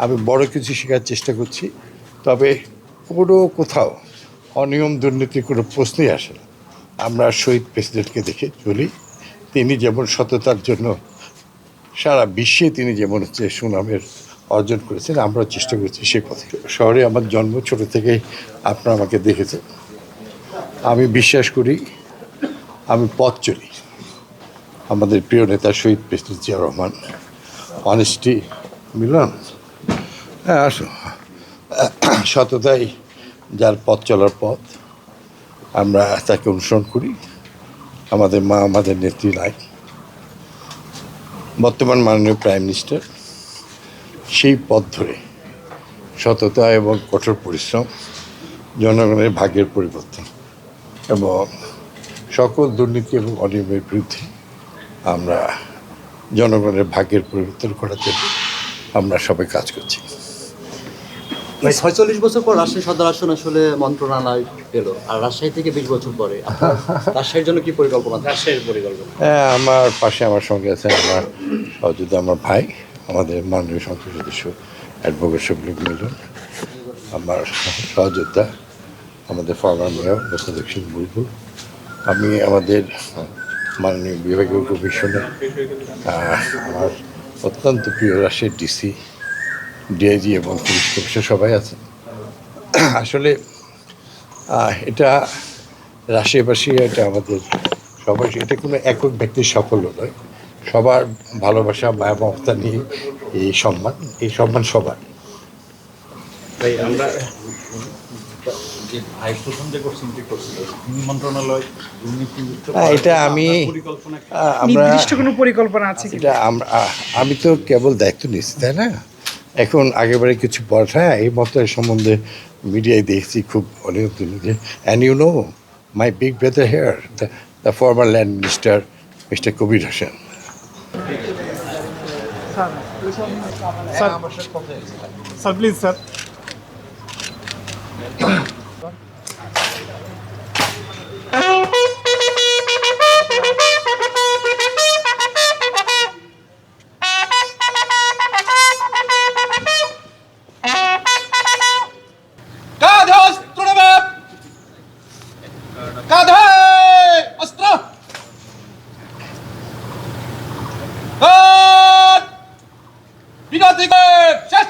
আমি বড় কিছু শেখার চেষ্টা করছি, তবে কোথাও অনিয়ম দুর্নীতির কোনো প্রশ্নই আসে না। আমরা শহীদ প্রেসিডেন্টকে দেখে চলি। তিনি যেমন সততার জন্য সারা বিশ্বে তিনি যেমন সুনামের অর্জন করেছেন, আমরাও চেষ্টা করছি সে পথে। শহরে আমার জন্ম, ছোট থেকেই আপনারা আমাকে দেখেছেন। আমি বিশ্বাস করি, আমি পথ চলি আমাদের প্রিয় নেতা শহীদ প্রেসিডেন্ট জিয়া রহমান। অনেস্টি, মিলন, হ্যাঁ আসো, সততাই যার পথ চলার পথ, আমরা তাকে অনুসরণ করি। আমাদের মা, আমাদের নেত্রী নাই, বর্তমান মাননীয় প্রাইম মিনিস্টার সেই পথ ধরে সততা এবং কঠোর পরিশ্রম, জনগণের ভাগ্যের পরিবর্তন এবং সকল দুর্নীতি এবং অনিয়মের বিরুদ্ধে আমরা জনগণের ভাগ্যের পরিবর্তন করার জন্য আমরা সবাই কাজ করছি। 46 বছর পর রাজশাহী সদর আসন আসলে মন্ত্রণালয় পেল, আর রাজশাহী থেকে 20 বছর পরে রাজশাহীর জন্য কি পরিকল্পনা? রাজশাহীর পরিকল্পনা, হ্যাঁ, আমার পাশে আমার সঙ্গে আছেন আমার সহযোদ্ধা, আমার ভাই, আমাদের মাননীয় সংসদ সদস্য অ্যাডভোকেট শফিক মিলন, আমার সহযোদ্ধা আমাদের ফরমার মেয়র মোসাদ্দেক সিং বুলবুল, আমি আমাদের মাননীয় বিভাগীয় কমিশনার, আমার অত্যন্ত প্রিয় রাজশাহীর ডিসি, ডিআইজি এবং পুলিশ কমিশনার সবাই আছেন। আসলে এটা রাজশাহীবাসী, এটা আমাদের সবাই, এটা কোনো একক ব্যক্তির সাফল্য নয়, সবার ভালোবাসা, মায়া মমতা নিয়ে এই সম্মান সবার। তাই আমরা যে ভাই প্রথম যে কোশ্চেনটি করছিল মন্ত্রণালয় দুর্নীতি, এটা আমি আমরা নির্দিষ্ট কোনো পরিকল্পনা আছে কি? এটা আমি তো কেবল দায়িত্ব নিচ্ছি, তাই না? এখন আগেবারে কিছু পড়া, হ্যাঁ এই মন্ত্রের সম্বন্ধে মিডিয়ায় দেখছি খুব অনেক দুর্নীতি। And you know my big brother here, the former land minister mister Kabir Hossain. Sir please sir. কাঁধে অস্ত্র নেবে, কাঁধে অস্ত্র, বিরোধীকে শেষ